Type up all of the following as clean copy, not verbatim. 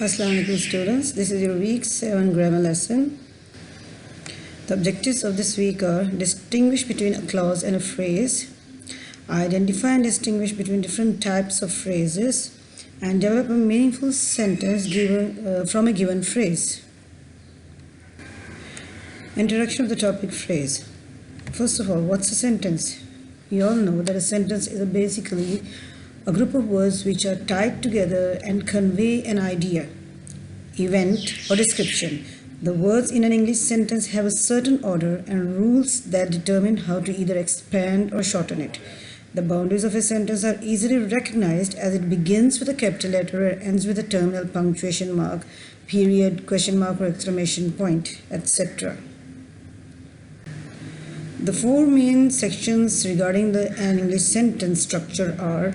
Assalamu alaikum students, this is your week 7 grammar lesson. The objectives of this week are distinguish between a clause and a phrase, identify and distinguish between different types of phrases, and develop a meaningful sentence from a given phrase. Introduction of the topic phrase. First of all, what's a sentence? We all know that a sentence is basically a group of words which are tied together and convey an idea, event, or description. The words in an English sentence have a certain order and rules that determine how to either expand or shorten it. The boundaries of a sentence are easily recognized as it begins with a capital letter and ends with a terminal punctuation mark, period, question mark, or exclamation point, etc. The four main sections regarding an English sentence structure are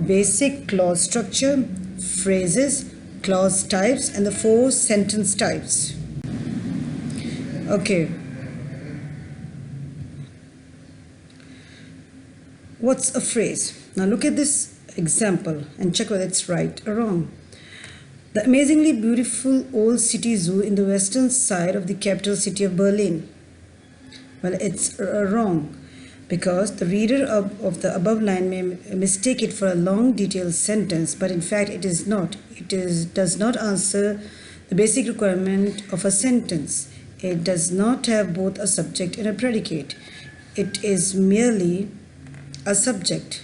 basic clause structure, phrases, clause types, and the four sentence types. Okay. What's a phrase? Now look at this example and check whether it's right or wrong. The amazingly beautiful old city zoo in the western side of the capital city of Berlin. Well, it's wrong because the reader of the above line may mistake it for a long detailed sentence, but in fact it is not. It does not answer the basic requirement of a sentence. It does not have both a subject and a predicate. It is merely a subject.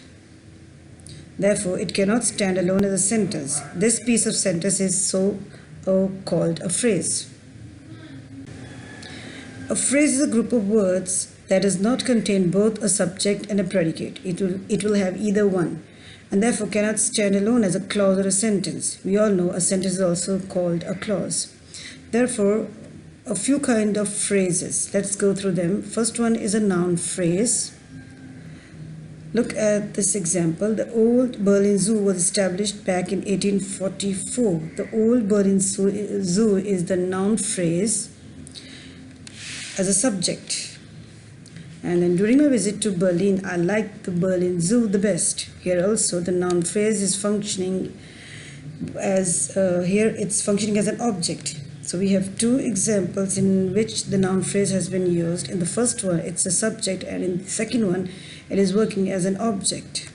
Therefore, it cannot stand alone as a sentence. This piece of sentence is so called a phrase. A phrase is a group of words that does not contain both a subject and a predicate. It will have either one, and therefore cannot stand alone as a clause or a sentence. We all know a sentence is also called a clause. Therefore, a few kind of phrases. Let's go through them. First one is a noun phrase. Look at this example. The old Berlin Zoo was established back in 1844. The old Berlin Zoo is the noun phrase as a subject. And then during my visit to Berlin, I liked the Berlin Zoo the best. Here also the noun phrase is functioning as it's functioning as an object. So we have two examples in which the noun phrase has been used. In the first one, it's a subject, and in the second one, it is working as an object.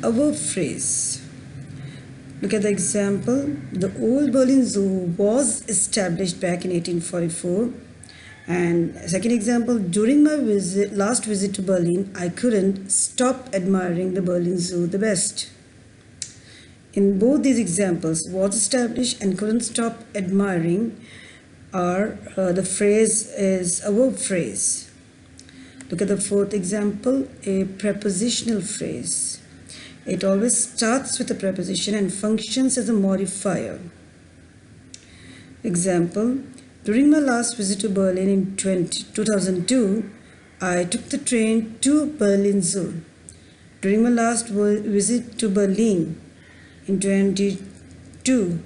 A verb phrase. Look at the example. The old Berlin Zoo was established back in 1844. And second example, during my last visit to Berlin, I couldn't stop admiring the Berlin Zoo the best. In both these examples, was established and couldn't stop admiring are the phrase is a verb phrase. Look at the fourth example, a prepositional phrase. It always starts with a preposition and functions as a modifier. Example, during my last visit to Berlin in 2002, I took the train to Berlin Zoo. During my last visit to Berlin in 2022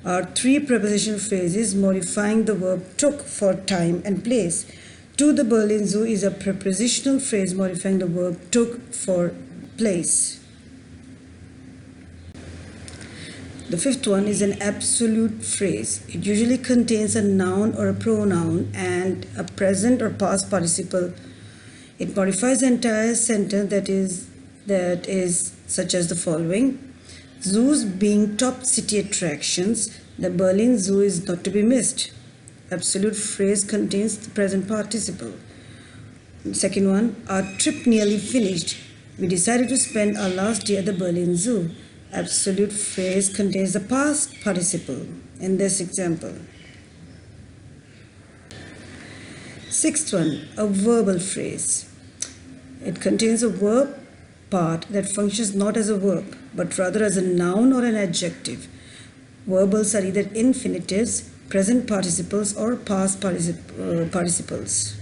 are three prepositional phrases modifying the verb took for time and place. To the Berlin Zoo is a prepositional phrase modifying the verb took for place. The fifth one is an absolute phrase. It usually contains a noun or a pronoun and a present or past participle. It modifies the entire sentence that is such as the following. Zoos being top city attractions, the Berlin Zoo is not to be missed. Absolute phrase contains the present participle. Second one, our trip nearly finished. We decided to spend our last day at the Berlin Zoo. Absolute phrase contains the past participle in this example. Sixth one, a verbal phrase. It contains a verb part that functions not as a verb, but rather as a noun or an adjective. Verbals are either infinitives, present participles, or past participles.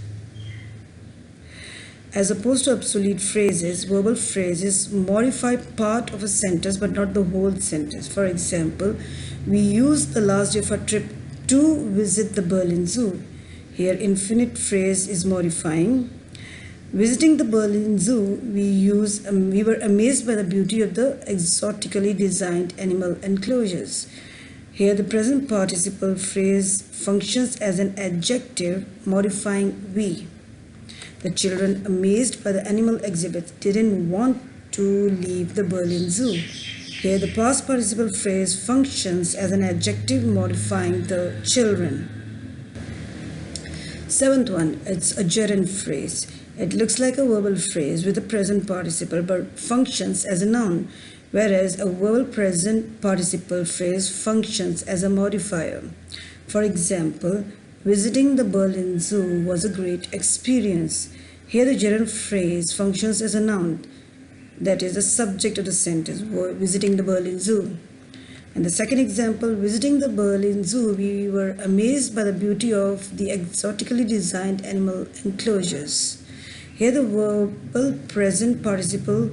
As opposed to obsolete phrases, verbal phrases modify part of a sentence but not the whole sentence. For example, we use the last day of our trip to visit the Berlin Zoo. Here, infinite phrase is modifying Visiting the Berlin Zoo, we were amazed by the beauty of the exotically designed animal enclosures. Here, the present participle phrase functions as an adjective modifying we. The children, amazed by the animal exhibits, didn't want to leave the Berlin Zoo. Here, the past participle phrase functions as an adjective modifying the children. Seventh one, it's a gerund phrase. It looks like a verbal phrase with a present participle but functions as a noun, whereas a verbal present participle phrase functions as a modifier. For example, visiting the Berlin Zoo was a great experience. Here the gerund phrase functions as a noun, that is the subject of the sentence, visiting the Berlin Zoo. And the second example, visiting the Berlin Zoo, we were amazed by the beauty of the exotically designed animal enclosures. Here the verbal present participle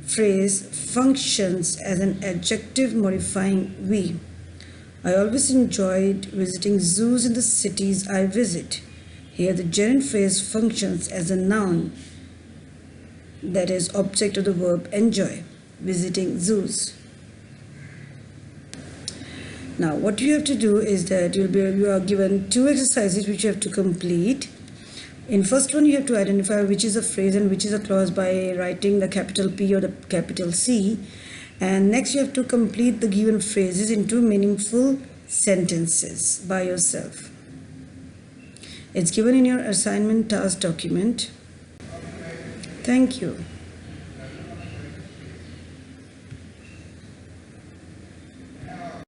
phrase functions as an adjective modifying we. I always enjoyed visiting zoos in the cities I visit. Here the gerund phrase functions as a noun, that is object of the verb enjoy, visiting zoos. Now what you have to do is that you are given two exercises which you have to complete. In first one, you have to identify which is a phrase and which is a clause by writing the capital P or the capital C. And next you have to complete the given phrases into meaningful sentences by yourself. It's given in your assignment task document. Thank you.